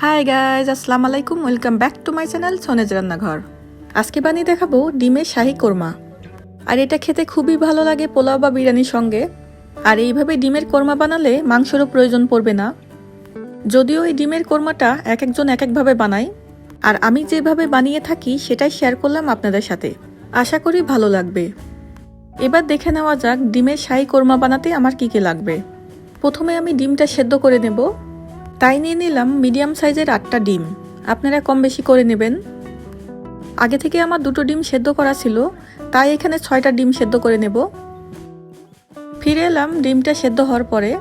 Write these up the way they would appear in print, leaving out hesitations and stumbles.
High guys, আসসালামু আলাইকুম। Welcome back to my channel সোনেজ রান্নাঘর। আজকে বানিয়ে দেখাবো ডিমের শাহি কোরমা। আর এটা খেতে খুবই ভালো লাগে পোলাও বা বিরিয়ানির সঙ্গে। আর এইভাবে ডিমের কোরমা বানালে মাংসেরও প্রয়োজন পড়বে না। যদিও এই ডিমের কোরমাটা এক একজন এক একভাবে বানায়, আর আমি যেভাবে বানিয়ে থাকি সেটাই শেয়ার করলাম আপনাদের সাথে। আশা করি ভালো লাগবে। এবার দেখে নেওয়া যাক ডিমের শাহি কোরমা বানাতে আমার কী কী লাগবে। প্রথমে আমি ডিমটা সেদ্ধ করে নেব। তাই নিয়ে নিলাম মিডিয়াম সাইজের 8টা ডিম। আপনারা কম বেশি করে নেবেন। আগে থেকে আমার 2টো ডিম সেদ্ধ করা ছিল, তাই এখানে 6টা ডিম সেদ্ধ করে নেব। ফিরে এলাম ডিমটা সেদ্ধ হওয়ার পরে।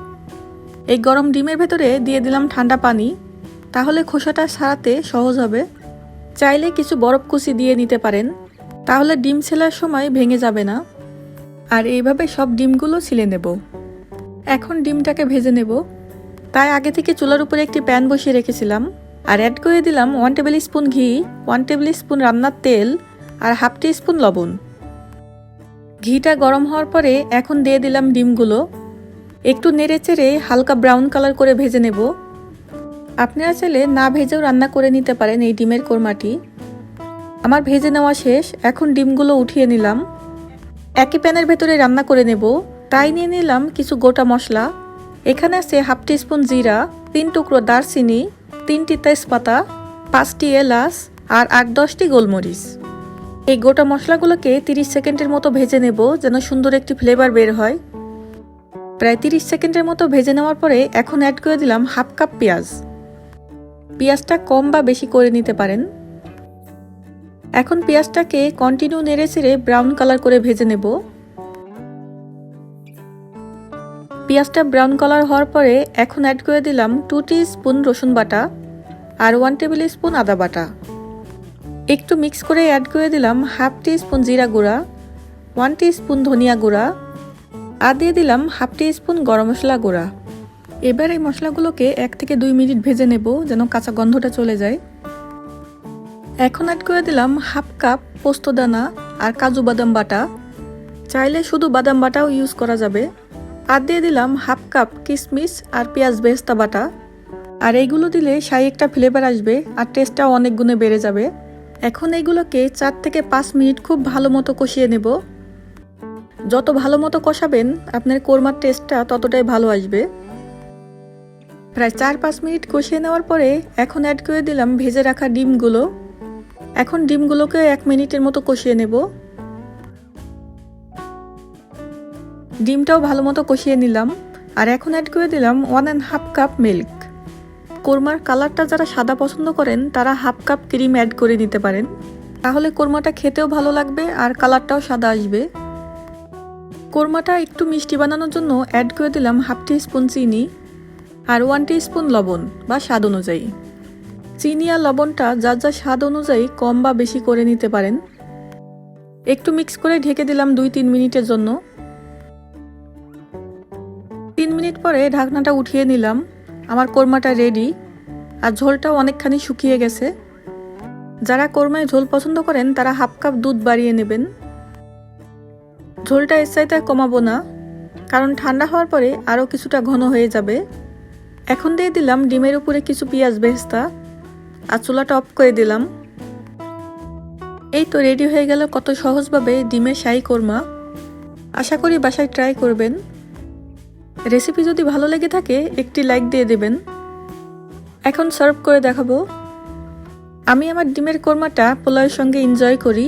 এই গরম ডিমের ভেতরে দিয়ে দিলাম ঠান্ডা পানি, তাহলে খোসাটা ছাড়াতে সহজ হবে। চাইলে কিছু বরফ কুচি দিয়ে নিতে পারেন, তাহলে ডিম ছেলার সময় ভেঙে যাবে না। আর এইভাবে সব ডিমগুলো ছিলে নেব। এখন ডিমটাকে ভেজে নেব। তাই আগে থেকে চুলার উপরে একটি প্যান বসিয়ে রেখেছিলাম, আর অ্যাড করে দিলাম 1 টেবিল স্পুন ঘি, 1 টেবিল স্পুন রান্নার তেল, আর হাফ টি স্পুন লবণ। ঘিটা গরম হওয়ার পরে এখন দিয়ে দিলাম ডিমগুলো। একটু নেড়ে চেড়ে হালকা ব্রাউন কালার করে ভেজে নেব। আপনারা চাইলে না ভেজেও রান্না করে নিতে পারেন এই ডিমের কোরমাটি। আমার ভেজে নেওয়া শেষ। এখন ডিমগুলো উঠিয়ে নিলাম। একই প্যানের ভেতরে রান্না করে নেব, তাই নিয়ে নিলাম কিছু গোটা মশলা। এখানে আছে হাফ টি স্পুন জিরা, 3 টুকরো দারচিনি, 3টি তেজপাতা, 5টি এলাচ, আর 8-10টি গোলমরিচ। এই গোটা মশলাগুলোকে 30 সেকেন্ডের মতো ভেজে নেব, যেন সুন্দর একটি ফ্লেভার বের হয়। প্রায় 30 সেকেন্ডের মতো ভেজে নেওয়ার পরে এখন অ্যাড করে দিলাম হাফ কাপ পেঁয়াজ। পেঁয়াজটা কম বা বেশি করে নিতে পারেন। এখন পেঁয়াজটাকে কন্টিনিউ নেড়ে চেড়ে ব্রাউন কালার করে ভেজে নেব। পেঁয়াজটা ব্রাউন কালার হওয়ার পরে এখন অ্যাড করে দিলাম 2 টিস্পুন রসুন বাটা আর 1 টেবিল স্পুন আদা বাটা। একটু মিক্স করে অ্যাড করে দিলাম হাফ টি স্পুন জিরা গুঁড়া, 1 টিস্পুন ধনিয়া গুঁড়া, আর দিয়ে দিলাম হাফ টি স্পুন গরম মশলা গুঁড়া। এবার এই মশলাগুলোকে 1 থেকে 2 মিনিট ভেজে নেব, যেন কাঁচা গন্ধটা চলে যায়। এখন অ্যাড করে দিলাম হাফ কাপ পোস্তদানা আর কাজু বাদাম বাটা। চাইলে শুধু বাদাম বাটাও ইউজ করা যাবে। আর দিয়ে দিলাম হাফ কাপ কিশমিশ আর পেঁয়াজ বেরেস্তা বাটা। আর এইগুলো দিলে শাহি একটা ফ্লেভার আসবে, আর টেস্টটাও অনেক গুণে বেড়ে যাবে। এখন এইগুলোকে 4 থেকে 5 মিনিট খুব ভালো মতো কষিয়ে নেব। যত ভালো মতো কষাবেন আপনার কোরমার টেস্টটা ততটাই ভালো আসবে। প্রায় 4-5 মিনিট কষিয়ে নেওয়ার পরে এখন অ্যাড করে দিলাম ভেজে রাখা ডিমগুলো। এখন ডিমগুলোকে 1 মিনিটের মতো কষিয়ে নেব। ডিমটাও ভালো মতো কষিয়ে নিলাম। আর এখন অ্যাড করে দিলাম 1.5 কাপ মিল্ক। কোরমার কালারটা যারা সাদা পছন্দ করেন তারা হাফ কাপ ক্রিম অ্যাড করে নিতে পারেন, তাহলে কোরমাটা খেতেও ভালো লাগবে আর কালারটাও সাদা আসবে। কোরমাটা একটু মিষ্টি বানানোর জন্য অ্যাড করে দিলাম হাফ টি স্পুন চিনি আর 1 টিস্পুন লবণ বা স্বাদ অনুযায়ী। চিনি আর লবণটা যার যার স্বাদ অনুযায়ী কম বা বেশি করে নিতে পারেন। একটু মিক্স করে ঢেকে দিলাম 2-3 মিনিটের জন্য। 3 মিনিট পরে ঢাকনাটা উঠিয়ে নিলাম। আমার কোরমাটা রেডি, আর ঝোলটাও অনেকখানি শুকিয়ে গেছে। যারা কোরমায় ঝোল পছন্দ করেন তারা হাফ কাপ দুধ বাড়িয়ে নেবেন। ঝোলটা এর চাইতে কমাবো না, কারণ ঠান্ডা হওয়ার পরে আরও কিছুটা ঘন হয়ে যাবে। এখন দিয়ে দিলাম ডিমের উপরে কিছু পেঁয়াজ বেরেস্তা, আর চুলাটা অফ করে দিলাম। এই তো রেডি হয়ে গেল কত সহজভাবে ডিমের শাহি কোরমা। আশা করি বাসায় ট্রাই করবেন। রেসিপি যদি ভালো লেগে থাকে একটি লাইক দিয়ে দেবেন। এখন সার্ভ করে দেখাবো। আমি আমার ডিমের কোরমাটা পোলাওয়ের সঙ্গে এনজয় করি।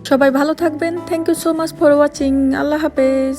সবাই ভালো থাকবেন। Thank you so much for watching. আল্লাহ হাফেজ।